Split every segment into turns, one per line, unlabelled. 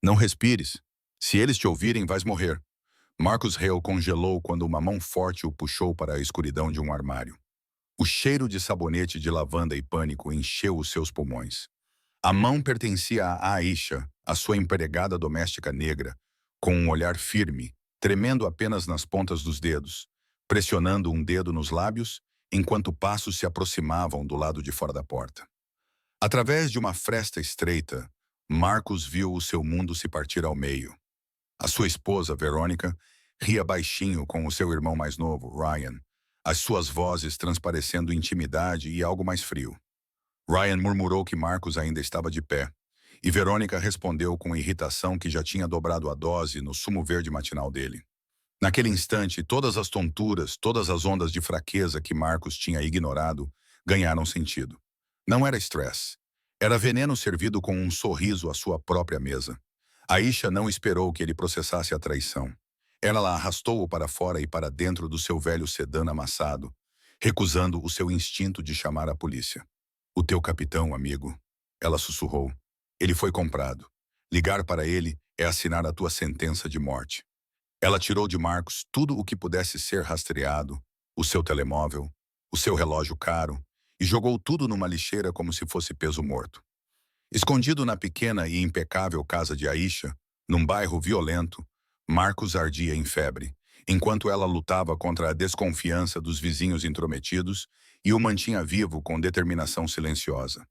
Não respires. Se eles te ouvirem, vais morrer. Marcus Hale congelou quando uma mão forte o puxou para a escuridão de um armário. O cheiro de sabonete de lavanda e pânico encheu os seus pulmões. A mão pertencia a Aisha, a sua empregada doméstica negra, com um olhar firme, tremendo apenas nas pontas dos dedos, pressionando um dedo nos lábios, enquanto passos se aproximavam do lado de fora da porta. Através de uma fresta estreita, Marcos viu o seu mundo se partir ao meio. A sua esposa, Verônica, ria baixinho com o seu irmão mais novo, Ryan, as suas vozes transparecendo intimidade e algo mais frio. Ryan murmurou que Marcos ainda estava de pé, e Verônica respondeu com irritação que já tinha dobrado a dose no sumo verde matinal dele. Naquele instante, todas as tonturas, todas as ondas de fraqueza que Marcos tinha ignorado, ganharam sentido. Não era estresse. Era veneno servido com um sorriso à sua própria mesa. Aisha não esperou que ele processasse a traição. Ela a arrastou-o para fora e para dentro do seu velho sedã amassado, recusando o seu instinto de chamar a polícia. O teu capitão, amigo, ela sussurrou. Ele foi comprado. Ligar para ele é assinar a tua sentença de morte. Ela tirou de Marcos tudo o que pudesse ser rastreado, o seu telemóvel, o seu relógio caro, e jogou tudo numa lixeira como se fosse peso morto. Escondido na pequena e impecável casa de Aisha, num bairro violento, Marcos ardia em febre, enquanto ela lutava contra a desconfiança dos vizinhos intrometidos e o mantinha vivo com determinação silenciosa.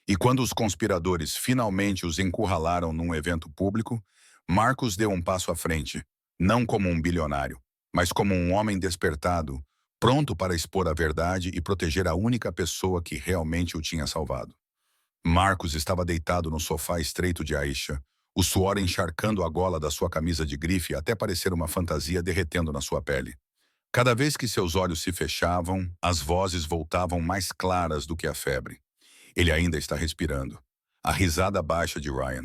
E quando os conspiradores finalmente os encurralaram num evento público, Marcos deu um passo à frente, não como um bilionário, mas como um homem despertado, pronto para expor a verdade e proteger a única pessoa que realmente o tinha salvado. Marcos estava deitado no sofá estreito de Aisha, o suor encharcando a gola da sua camisa de grife até parecer uma fantasia derretendo na sua pele. Cada vez que seus olhos se fechavam, as vozes voltavam mais claras do que a febre. Ele ainda está respirando. A risada baixa de Ryan.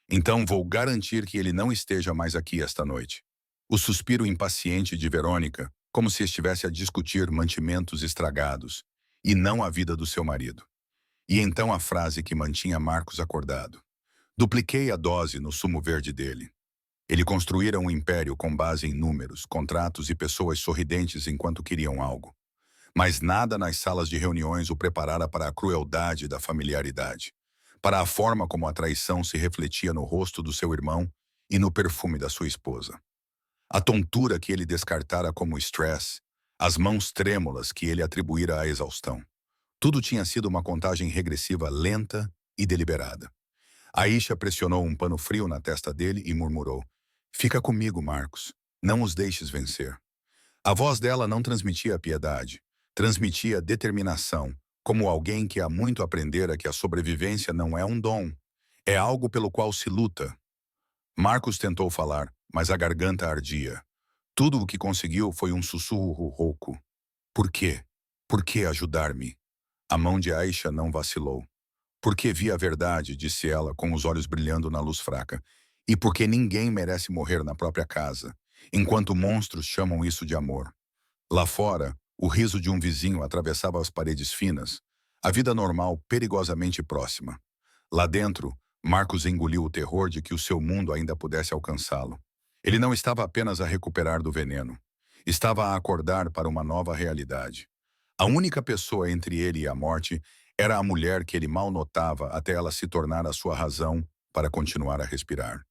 Então vou garantir que ele não esteja mais aqui esta noite. O suspiro impaciente de Verônica, como se estivesse a discutir mantimentos estragados, e não a vida do seu marido. E então a frase que mantinha Marcos acordado. Dupliquei a dose no sumo verde dele. Ele construíra um império com base em números, contratos e pessoas sorridentes enquanto queriam algo. Mas nada nas salas de reuniões o preparara para a crueldade da familiaridade, para a forma como a traição se refletia no rosto do seu irmão e no perfume da sua esposa. A tontura que ele descartara como stress, as mãos trêmulas que ele atribuíra à exaustão. Tudo tinha sido uma contagem regressiva lenta e deliberada. Aisha pressionou um pano frio na testa dele e murmurou: "Fica comigo, Marcos. Não os deixes vencer." A voz dela não transmitia piedade, transmitia determinação, como alguém que há muito aprendera que a sobrevivência não é um dom, é algo pelo qual se luta. Marcos tentou falar, mas a garganta ardia. Tudo o que conseguiu foi um sussurro rouco. Por quê? Por que ajudar-me? A mão de Aisha não vacilou. Porque vi a verdade, disse ela, com os olhos brilhando na luz fraca. E porque ninguém merece morrer na própria casa, enquanto monstros chamam isso de amor. Lá fora, o riso de um vizinho atravessava as paredes finas, a vida normal perigosamente próxima. Lá dentro, Marcos engoliu o terror de que o seu mundo ainda pudesse alcançá-lo. Ele não estava apenas a recuperar do veneno. Estava a acordar para uma nova realidade. A única pessoa entre ele e a morte era a mulher que ele mal notava até ela se tornar a sua razão para continuar a respirar.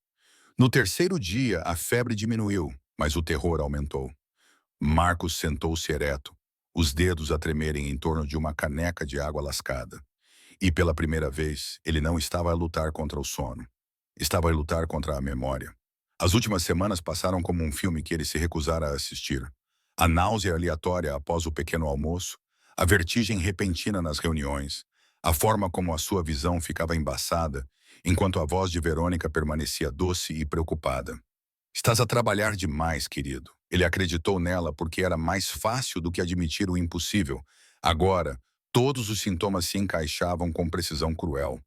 No terceiro dia, a febre diminuiu, mas o terror aumentou. Marcos sentou-se ereto, os dedos a tremerem em torno de uma caneca de água lascada. E pela primeira vez, ele não estava a lutar contra o sono. Estava a lutar contra a memória. As últimas semanas passaram como um filme que ele se recusara a assistir. A náusea aleatória após o pequeno almoço, a vertigem repentina nas reuniões, a forma como a sua visão ficava embaçada, enquanto a voz de Verônica permanecia doce e preocupada. Estás a trabalhar demais, querido. Ele acreditou nela porque era mais fácil do que admitir o impossível. Agora, todos os sintomas se encaixavam com precisão cruel.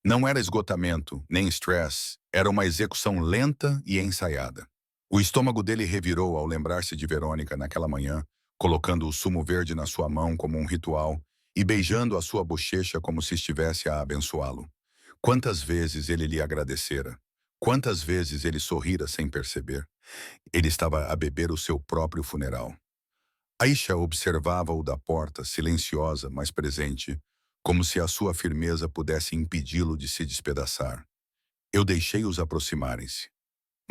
Não era esgotamento, nem stress, era uma execução lenta e ensaiada. O estômago dele revirou ao lembrar-se de Verônica naquela manhã, colocando o sumo verde na sua mão como um ritual e beijando a sua bochecha como se estivesse a abençoá-lo. Quantas vezes ele lhe agradecera? Quantas vezes ele sorrira sem perceber? Ele estava a beber o seu próprio funeral. Aisha observava-o da porta, silenciosa, mas presente, como se a sua firmeza pudesse impedi-lo de se despedaçar. Eu deixei-os aproximarem-se.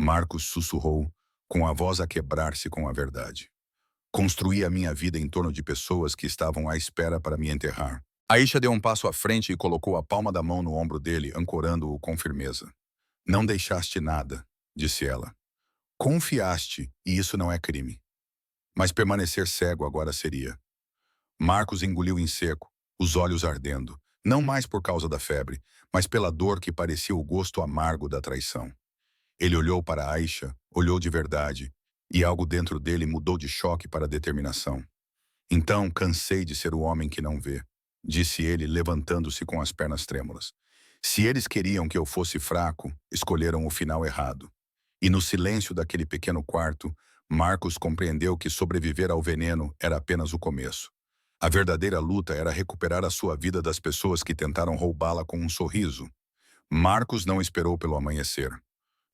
Marcos sussurrou, com a voz a quebrar-se com a verdade. Construí a minha vida em torno de pessoas que estavam à espera para me enterrar. Aisha deu um passo à frente e colocou a palma da mão no ombro dele, ancorando-o com firmeza. Não deixaste nada, disse ela. Confiaste, e isso não é crime. Mas permanecer cego agora seria. Marcos engoliu em seco, os olhos ardendo, não mais por causa da febre, mas pela dor que parecia o gosto amargo da traição. Ele olhou para Aisha, olhou de verdade, e algo dentro dele mudou de choque para determinação. Então, cansei de ser o homem que não vê, disse ele, levantando-se com as pernas trêmulas. Se eles queriam que eu fosse fraco, escolheram o final errado. E no silêncio daquele pequeno quarto, Marcos compreendeu que sobreviver ao veneno era apenas o começo. A verdadeira luta era recuperar a sua vida das pessoas que tentaram roubá-la com um sorriso. Marcos não esperou pelo amanhecer.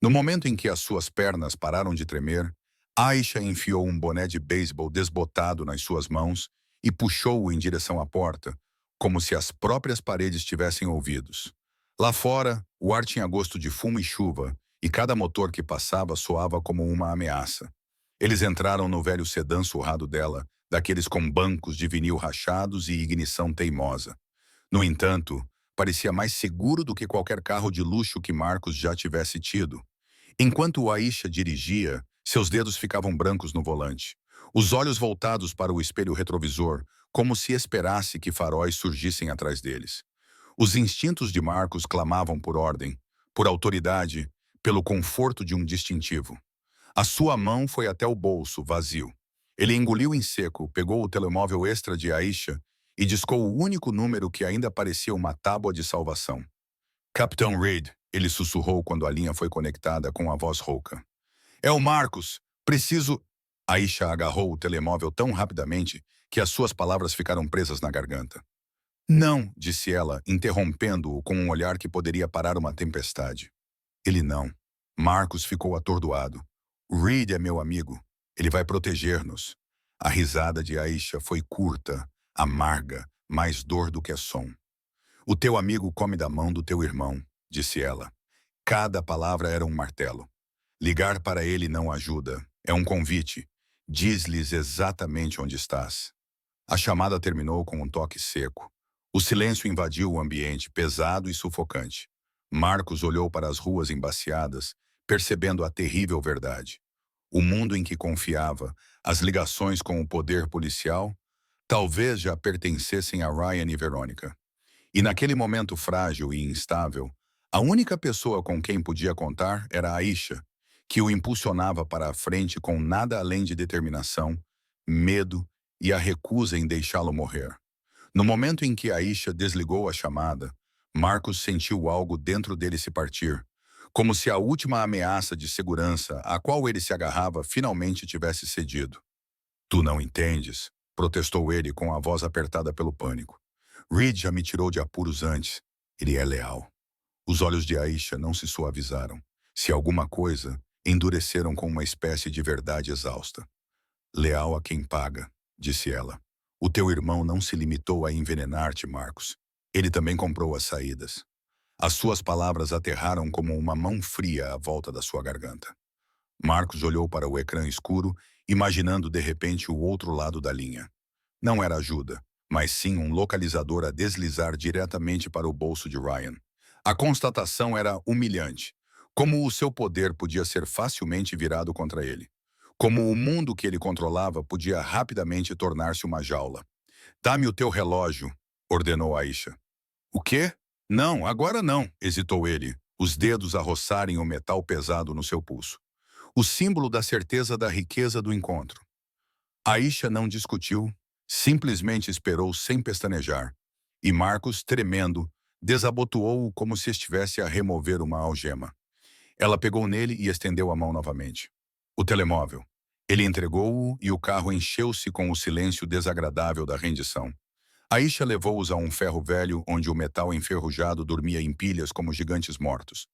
No momento em que as suas pernas pararam de tremer, Aisha enfiou um boné de beisebol desbotado nas suas mãos e puxou-o em direção à porta, como se as próprias paredes tivessem ouvidos. Lá fora, o ar tinha gosto de fumo e chuva, e cada motor que passava soava como uma ameaça. Eles entraram no velho sedã surrado dela, daqueles com bancos de vinil rachados e ignição teimosa. No entanto, parecia mais seguro do que qualquer carro de luxo que Marcos já tivesse tido. Enquanto Aisha dirigia, seus dedos ficavam brancos no volante, os olhos voltados para o espelho retrovisor, como se esperasse que faróis surgissem atrás deles. Os instintos de Marcos clamavam por ordem, por autoridade, pelo conforto de um distintivo. A sua mão foi até o bolso, vazio. Ele engoliu em seco, pegou o telemóvel extra de Aisha e discou o único número que ainda parecia uma tábua de salvação. Capitão Reed, ele sussurrou quando a linha foi conectada com a voz rouca. É o Marcos. Preciso... Aisha agarrou o telemóvel tão rapidamente que as suas palavras ficaram presas na garganta. Não, disse ela, interrompendo-o com um olhar que poderia parar uma tempestade. Ele não. Marcos ficou atordoado. Reed é meu amigo. Ele vai proteger-nos. A risada de Aisha foi curta, amarga, mais dor do que som. O teu amigo come da mão do teu irmão, disse ela. Cada palavra era um martelo. Ligar para ele não ajuda. É um convite. Diz-lhes exatamente onde estás. A chamada terminou com um toque seco. O silêncio invadiu o ambiente, pesado e sufocante. Marcos olhou para as ruas embaciadas, percebendo a terrível verdade. O mundo em que confiava, as ligações com o poder policial, talvez já pertencessem a Ryan e Verônica. E naquele momento frágil e instável, a única pessoa com quem podia contar era Aisha, que o impulsionava para a frente com nada além de determinação, medo e a recusa em deixá-lo morrer. No momento em que Aisha desligou a chamada, Marcos sentiu algo dentro dele se partir, como se a última ameaça de segurança a qual ele se agarrava finalmente tivesse cedido. Tu não entendes, protestou ele com a voz apertada pelo pânico. Reed já me tirou de apuros antes. Ele é leal. Os olhos de Aisha não se suavizaram. Se alguma coisa, endureceram com uma espécie de verdade exausta. Leal a quem paga, disse ela. O teu irmão não se limitou a envenenar-te, Marcos. Ele também comprou as saídas. As suas palavras aterraram como uma mão fria à volta da sua garganta. Marcos olhou para o ecrã escuro, imaginando de repente o outro lado da linha. Não era ajuda, mas sim um localizador a deslizar diretamente para o bolso de Ryan. A constatação era humilhante. Como o seu poder podia ser facilmente virado contra ele. Como o mundo que ele controlava podia rapidamente tornar-se uma jaula. Dá-me o teu relógio, ordenou Aisha. O quê? Não, agora não, hesitou ele, os dedos a roçarem o metal pesado no seu pulso. O símbolo da certeza da riqueza do encontro. Aisha não discutiu, simplesmente esperou sem pestanejar. E Marcos, tremendo, desabotoou-o como se estivesse a remover uma algema. Ela pegou nele e estendeu a mão novamente. O telemóvel. Ele entregou-o e o carro encheu-se com o silêncio desagradável da rendição. Aisha levou-os a um ferro velho onde o metal enferrujado dormia em pilhas como gigantes mortos.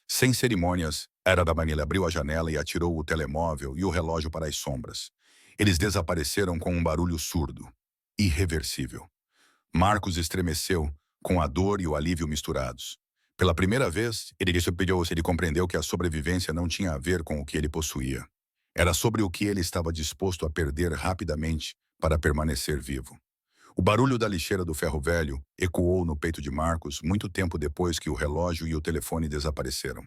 Sem cerimônias, Era da Manila abriu a janela e atirou o telemóvel e o relógio para as sombras. Eles desapareceram com um barulho surdo, irreversível. Marcos estremeceu, com a dor e o alívio misturados. Pela primeira vez, ele compreendeu que a sobrevivência não tinha a ver com o que ele possuía. Era sobre o que ele estava disposto a perder rapidamente para permanecer vivo. O barulho da lixeira do ferro velho ecoou no peito de Marcos muito tempo depois que o relógio e o telefone desapareceram.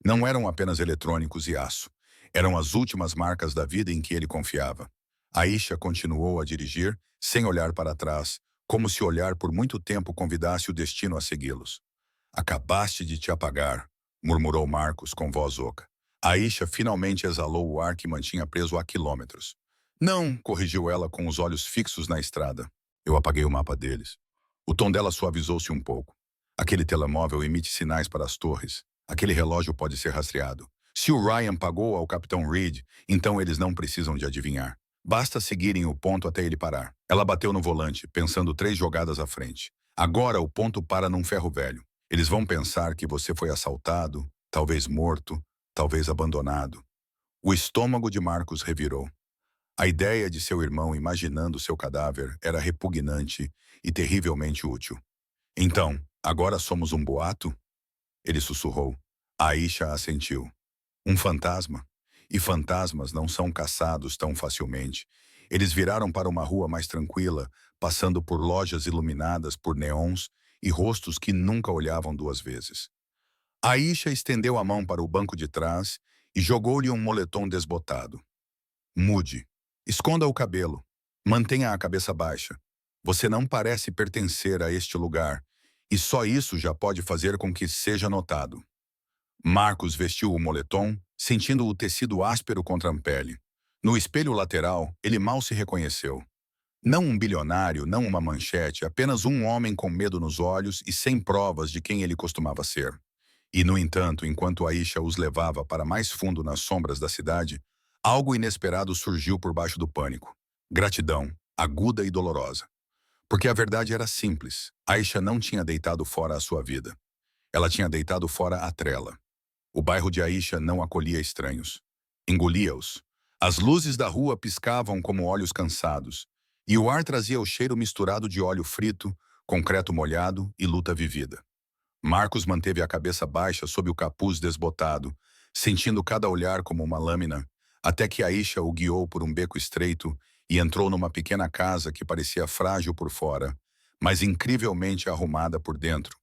Não eram apenas eletrônicos e aço. Eram as últimas marcas da vida em que ele confiava. Aisha continuou a dirigir, sem olhar para trás, como se olhar por muito tempo convidasse o destino a segui-los. Acabaste de te apagar, murmurou Marcos com voz oca. Aisha finalmente exalou o ar que mantinha preso há quilômetros. Não, corrigiu ela com os olhos fixos na estrada. Eu apaguei o mapa deles. O tom dela suavizou-se um pouco. Aquele telemóvel emite sinais para as torres. Aquele relógio pode ser rastreado. Se o Ryan pagou ao Capitão Reed, então eles não precisam de adivinhar. Basta seguirem o ponto até ele parar. Ela bateu no volante, pensando 3 jogadas à frente. Agora o ponto para num ferro velho. Eles vão pensar que você foi assaltado, talvez morto, talvez abandonado. O estômago de Marcos revirou. A ideia de seu irmão imaginando seu cadáver era repugnante e terrivelmente útil. Então, agora somos um boato? Ele sussurrou. Aisha assentiu. Um fantasma? E fantasmas não são caçados tão facilmente. Eles viraram para uma rua mais tranquila, passando por lojas iluminadas por neons e rostos que nunca olhavam 2 vezes. Aisha estendeu a mão para o banco de trás e jogou-lhe um moletom desbotado. Mude. Esconda o cabelo. Mantenha a cabeça baixa. Você não parece pertencer a este lugar, e só isso já pode fazer com que seja notado. Marcos vestiu o moletom, sentindo o tecido áspero contra a pele. No espelho lateral, ele mal se reconheceu. Não um bilionário, não uma manchete, apenas um homem com medo nos olhos e sem provas de quem ele costumava ser. E, no entanto, enquanto Aisha os levava para mais fundo nas sombras da cidade, algo inesperado surgiu por baixo do pânico. Gratidão, aguda e dolorosa. Porque a verdade era simples. Aisha não tinha deitado fora a sua vida. Ela tinha deitado fora a trela. O bairro de Aisha não acolhia estranhos. Engolia-os. As luzes da rua piscavam como olhos cansados, e o ar trazia o cheiro misturado de óleo frito, concreto molhado e luta vivida. Marcos manteve a cabeça baixa sob o capuz desbotado, sentindo cada olhar como uma lâmina, até que Aisha o guiou por um beco estreito e entrou numa pequena casa que parecia frágil por fora, mas incrivelmente arrumada por dentro,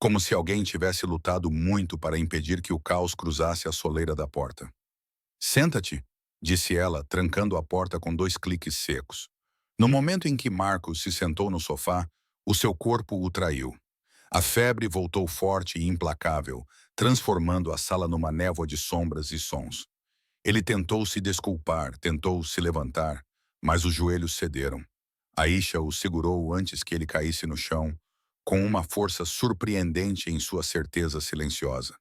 como se alguém tivesse lutado muito para impedir que o caos cruzasse a soleira da porta. Senta-te, disse ela, trancando a porta com 2 cliques secos. No momento em que Marcos se sentou no sofá, o seu corpo o traiu. A febre voltou forte e implacável, transformando a sala numa névoa de sombras e sons. Ele tentou se desculpar, tentou se levantar, mas os joelhos cederam. Aisha o segurou antes que ele caísse no chão, com uma força surpreendente em sua certeza silenciosa.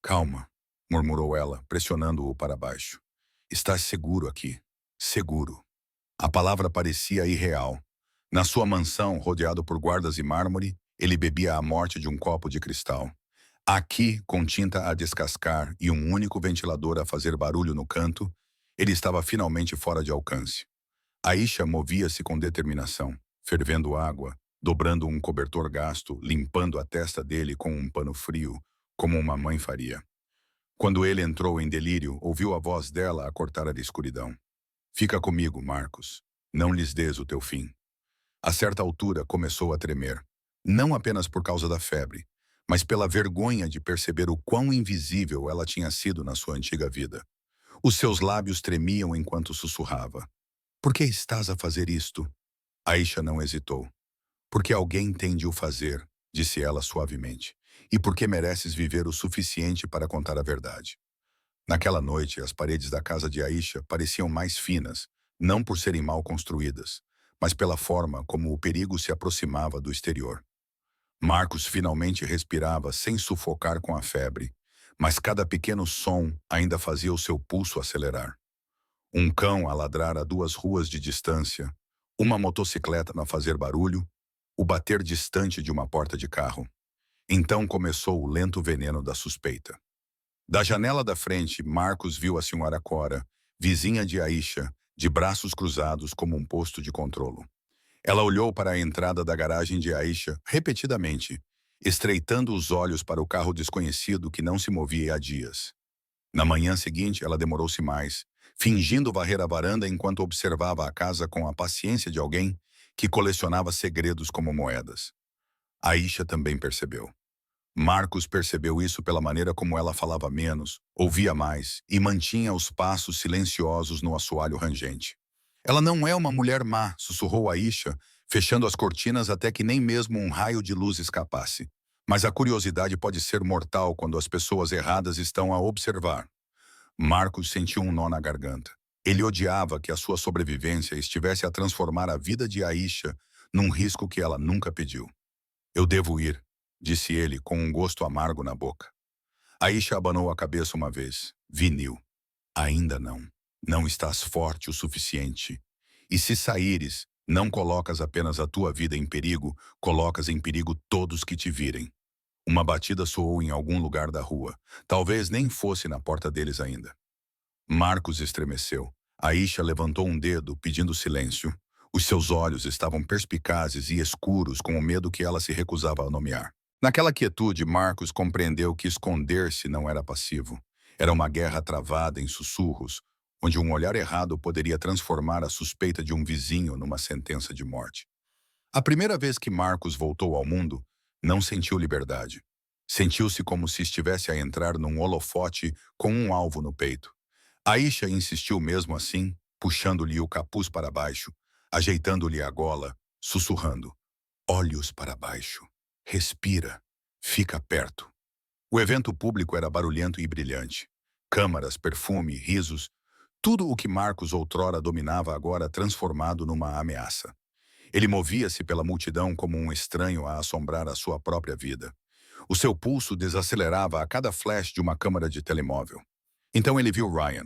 Calma, murmurou ela, pressionando-o para baixo. Estás seguro aqui. Seguro. A palavra parecia irreal. Na sua mansão, rodeado por guardas e mármore, ele bebia a morte de um copo de cristal. Aqui, com tinta a descascar e um único ventilador a fazer barulho no canto, ele estava finalmente fora de alcance. Aisha movia-se com determinação, fervendo água, dobrando um cobertor gasto, limpando a testa dele com um pano frio, como uma mãe faria. Quando ele entrou em delírio, ouviu a voz dela a cortar a escuridão. Fica comigo, Marcos. Não lhes des o teu fim. A certa altura começou a tremer, não apenas por causa da febre, mas pela vergonha de perceber o quão invisível ela tinha sido na sua antiga vida. Os seus lábios tremiam enquanto sussurrava. Por que estás a fazer isto? Aisha não hesitou. Porque alguém tem de o fazer, disse ela suavemente, e porque mereces viver o suficiente para contar a verdade. Naquela noite, as paredes da casa de Aisha pareciam mais finas, não por serem mal construídas, mas pela forma como o perigo se aproximava do exterior. Marcos finalmente respirava sem sufocar com a febre, mas cada pequeno som ainda fazia o seu pulso acelerar. Um cão a ladrar a 2 ruas de distância, uma motocicleta a fazer barulho, o bater distante de uma porta de carro. Então começou o lento veneno da suspeita. Da janela da frente, Marcos viu a senhora Cora, vizinha de Aisha, de braços cruzados como um posto de controlo. Ela olhou para a entrada da garagem de Aisha repetidamente, estreitando os olhos para o carro desconhecido que não se movia há dias. Na manhã seguinte, ela demorou-se mais, fingindo varrer a varanda enquanto observava a casa com a paciência de alguém que colecionava segredos como moedas. Aisha também percebeu. Marcos percebeu isso pela maneira como ela falava menos, ouvia mais e mantinha os passos silenciosos no assoalho rangente. Ela não é uma mulher má, sussurrou Aisha, fechando as cortinas até que nem mesmo um raio de luz escapasse. Mas a curiosidade pode ser mortal quando as pessoas erradas estão a observar. Marcos sentiu um nó na garganta. Ele odiava que a sua sobrevivência estivesse a transformar a vida de Aisha num risco que ela nunca pediu. Eu devo ir, disse ele com um gosto amargo na boca. Aisha abanou a cabeça uma vez. Vinil. Ainda não. Não estás forte o suficiente. E se saíres, não colocas apenas a tua vida em perigo, colocas em perigo todos que te virem. Uma batida soou em algum lugar da rua. Talvez nem fosse na porta deles ainda. Marcos estremeceu. Aisha levantou um dedo, pedindo silêncio. Os seus olhos estavam perspicazes e escuros com o medo que ela se recusava a nomear. Naquela quietude, Marcos compreendeu que esconder-se não era passivo. Era uma guerra travada em sussurros, onde um olhar errado poderia transformar a suspeita de um vizinho numa sentença de morte. A primeira vez que Marcos voltou ao mundo, não sentiu liberdade. Sentiu-se como se estivesse a entrar num holofote com um alvo no peito. Aisha insistiu mesmo assim, puxando-lhe o capuz para baixo, ajeitando-lhe a gola, sussurrando. Olhos para baixo. Respira. Fica perto. O evento público era barulhento e brilhante. Câmaras, perfume, risos. Tudo o que Marcos outrora dominava agora transformado numa ameaça. Ele movia-se pela multidão como um estranho a assombrar a sua própria vida. O seu pulso desacelerava a cada flash de uma câmera de telemóvel. Então ele viu Ryan.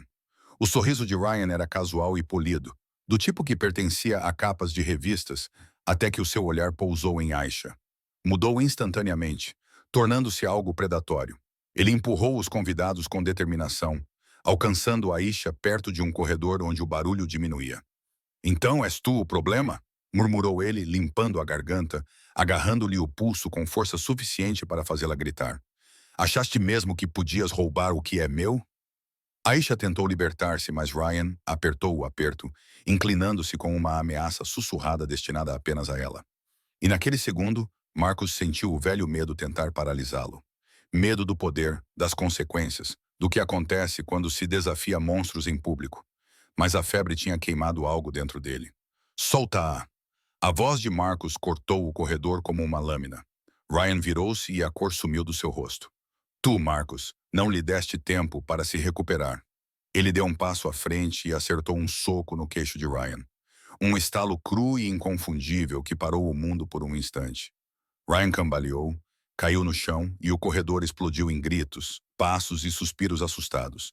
O sorriso de Ryan era casual e polido, do tipo que pertencia a capas de revistas, até que o seu olhar pousou em Aisha. Mudou instantaneamente, tornando-se algo predatório. Ele empurrou os convidados com determinação, alcançando Aisha perto de um corredor onde o barulho diminuía. Então és tu o problema? Murmurou ele, limpando a garganta, agarrando-lhe o pulso com força suficiente para fazê-la gritar. Achaste mesmo que podias roubar o que é meu? Aisha tentou libertar-se, mas Ryan apertou o aperto, inclinando-se com uma ameaça sussurrada destinada apenas a ela. E naquele segundo, Marcos sentiu o velho medo tentar paralisá-lo. Medo do poder, das consequências, do que acontece quando se desafia monstros em público. Mas a febre tinha queimado algo dentro dele. Solta-a! A voz de Marcos cortou o corredor como uma lâmina. Ryan virou-se e a cor sumiu do seu rosto. Tu, Marcos, não lhe deste tempo para se recuperar. Ele deu um passo à frente e acertou um soco no queixo de Ryan. Um estalo cru e inconfundível que parou o mundo por um instante. Ryan cambaleou, caiu no chão e o corredor explodiu em gritos, passos e suspiros assustados.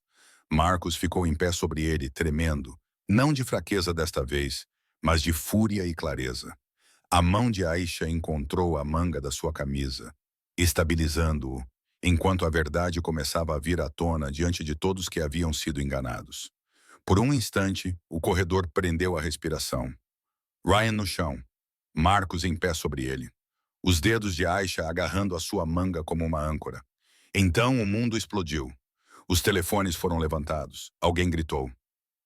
Marcos ficou em pé sobre ele, tremendo, não de fraqueza desta vez, mas de fúria e clareza. A mão de Aisha encontrou a manga da sua camisa, estabilizando-o, enquanto a verdade começava a vir à tona diante de todos que haviam sido enganados. Por um instante, o corredor prendeu a respiração. Ryan no chão, Marcos em pé sobre ele. Os dedos de Aisha agarrando a sua manga como uma âncora. Então o mundo explodiu. Os telefones foram levantados. Alguém gritou.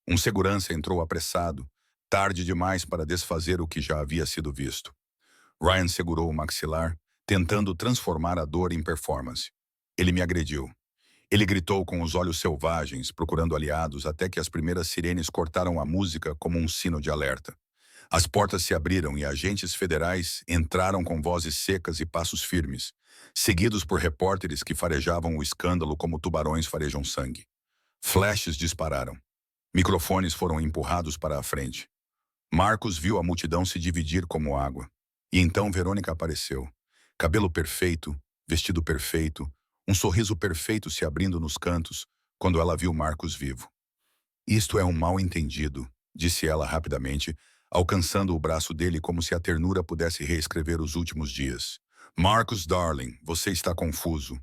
Um segurança entrou apressado, tarde demais para desfazer o que já havia sido visto. Ryan segurou o maxilar, tentando transformar a dor em performance. Ele me agrediu. Ele gritou com os olhos selvagens, procurando aliados, até que as primeiras sirenes cortaram a música como um sino de alerta. As portas se abriram e agentes federais entraram com vozes secas e passos firmes, seguidos por repórteres que farejavam o escândalo como tubarões farejam sangue. Flashes dispararam. Microfones foram empurrados para a frente. Marcos viu a multidão se dividir como água. E então Verônica apareceu. Cabelo perfeito, vestido perfeito, um sorriso perfeito se abrindo nos cantos, quando ela viu Marcos vivo. Isto é um mal-entendido, disse ela rapidamente, alcançando o braço dele como se a ternura pudesse reescrever os últimos dias. Marcos, darling, você está confuso.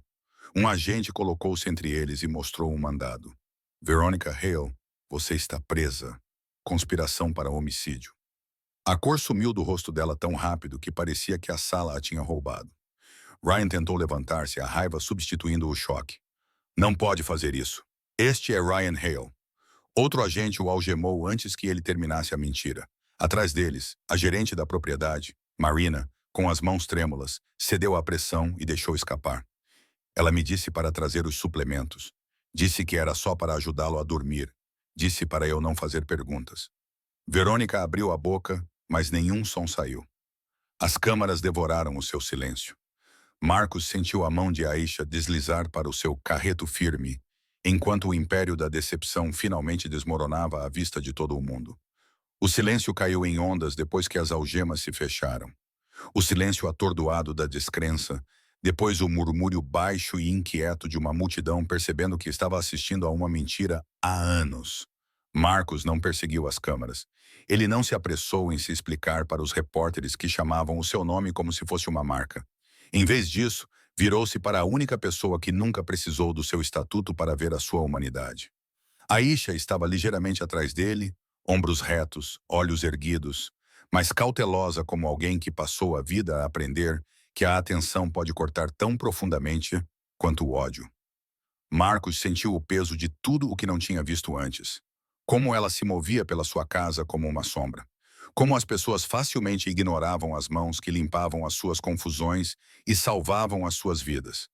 Um agente colocou-se entre eles e mostrou um mandado. Veronica Hale, você está presa. Conspiração para homicídio. A cor sumiu do rosto dela tão rápido que parecia que a sala a tinha roubado. Ryan tentou levantar-se, a raiva substituindo o choque. Não pode fazer isso. Este é Ryan Hale. Outro agente o algemou antes que ele terminasse a mentira. Atrás deles, a gerente da propriedade, Marina, com as mãos trêmulas, cedeu à pressão e deixou escapar. Ela me disse para trazer os suplementos. Disse que era só para ajudá-lo a dormir. Disse para eu não fazer perguntas. Verônica abriu a boca, mas nenhum som saiu. As câmaras devoraram o seu silêncio. Marcos sentiu a mão de Aisha deslizar para o seu carreto firme, enquanto o império da decepção finalmente desmoronava à vista de todo o mundo. O silêncio caiu em ondas depois que as algemas se fecharam. O silêncio atordoado da descrença, depois o murmúrio baixo e inquieto de uma multidão percebendo que estava assistindo a uma mentira há anos. Marcos não perseguiu as câmaras. Ele não se apressou em se explicar para os repórteres que chamavam o seu nome como se fosse uma marca. Em vez disso, virou-se para a única pessoa que nunca precisou do seu estatuto para ver a sua humanidade. Aisha estava ligeiramente atrás dele, ombros retos, olhos erguidos, mas cautelosa como alguém que passou a vida a aprender que a atenção pode cortar tão profundamente quanto o ódio. Marcos sentiu o peso de tudo o que não tinha visto antes. Como ela se movia pela sua casa como uma sombra. Como as pessoas facilmente ignoravam as mãos que limpavam as suas confusões e salvavam as suas vidas.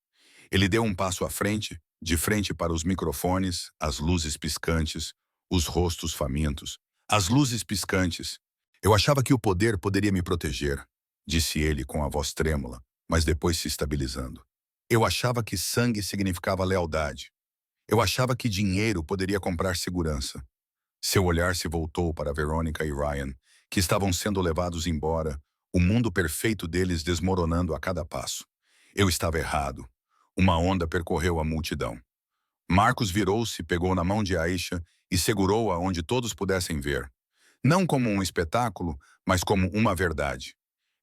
Ele deu um passo à frente, de frente para os microfones, as luzes piscantes, os rostos famintos. As luzes piscantes. Eu achava que o poder poderia me proteger, disse ele com a voz trêmula, mas depois se estabilizando. Eu achava que sangue significava lealdade. Eu achava que dinheiro poderia comprar segurança. Seu olhar se voltou para Veronica e Ryan, que estavam sendo levados embora, o mundo perfeito deles desmoronando a cada passo. Eu estava errado. Uma onda percorreu a multidão. Marcos virou-se, pegou na mão de Aisha e segurou-a onde todos pudessem ver. Não como um espetáculo, mas como uma verdade.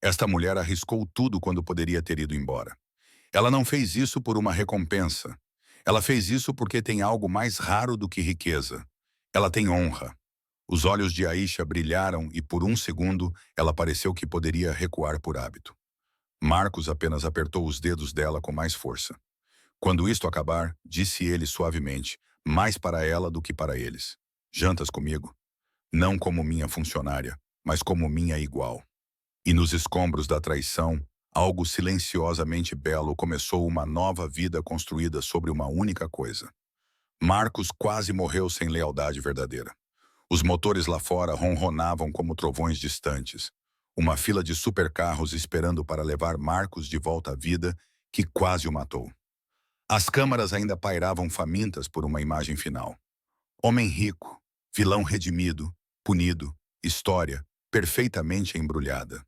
Esta mulher arriscou tudo quando poderia ter ido embora. Ela não fez isso por uma recompensa. Ela fez isso porque tem algo mais raro do que riqueza. Ela tem honra. Os olhos de Aisha brilharam e por um segundo ela pareceu que poderia recuar por hábito. Marcos apenas apertou os dedos dela com mais força. Quando isto acabar, disse ele suavemente, mais para ela do que para eles. Jantas comigo? Não como minha funcionária, mas como minha igual. E nos escombros da traição, algo silenciosamente belo começou uma nova vida construída sobre uma única coisa. Marcos quase morreu sem lealdade verdadeira. Os motores lá fora ronronavam como trovões distantes. Uma fila de supercarros esperando para levar Marcos de volta à vida, que quase o matou. As câmaras ainda pairavam famintas por uma imagem final. Homem rico, vilão redimido, punido, história perfeitamente embrulhada.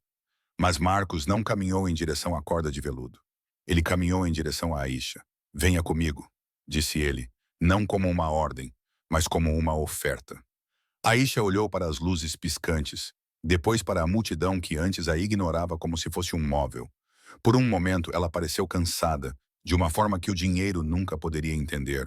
Mas Marcos não caminhou em direção à corda de veludo. Ele caminhou em direção a Aisha. Venha comigo, disse ele, não como uma ordem, mas como uma oferta. Aisha olhou para as luzes piscantes, depois para a multidão que antes a ignorava como se fosse um móvel. Por um momento ela pareceu cansada, de uma forma que o dinheiro nunca poderia entender.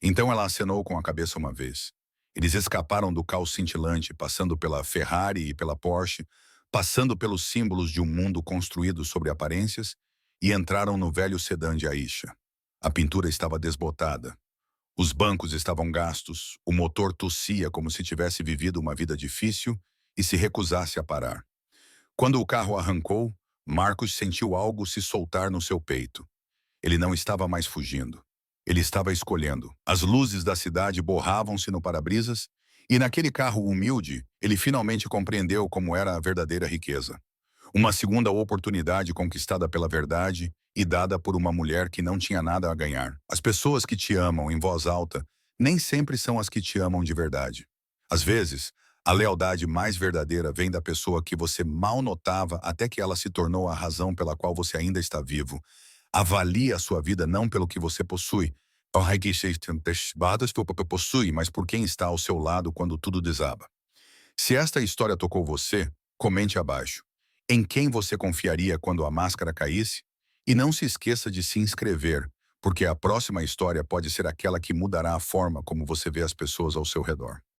Então ela acenou com a cabeça uma vez. Eles escaparam do caos cintilante, passando pela Ferrari e pela Porsche, passando pelos símbolos de um mundo construído sobre aparências, e entraram no velho sedã de Aisha. A pintura estava desbotada. Os bancos estavam gastos, o motor tossia como se tivesse vivido uma vida difícil e se recusasse a parar. Quando o carro arrancou, Marcos sentiu algo se soltar no seu peito. Ele não estava mais fugindo. Ele estava escolhendo. As luzes da cidade borravam-se no para-brisas e naquele carro humilde, ele finalmente compreendeu como era a verdadeira riqueza. Uma segunda oportunidade conquistada pela verdade e dada por uma mulher que não tinha nada a ganhar. As pessoas que te amam em voz alta nem sempre são as que te amam de verdade. Às vezes, a lealdade mais verdadeira vem da pessoa que você mal notava até que ela se tornou a razão pela qual você ainda está vivo. Avalie a sua vida não pelo que você possui, mas por quem está ao seu lado quando tudo desaba. Se esta história tocou você, comente abaixo. Em quem você confiaria quando a máscara caísse? E não se esqueça de se inscrever, porque a próxima história pode ser aquela que mudará a forma como você vê as pessoas ao seu redor.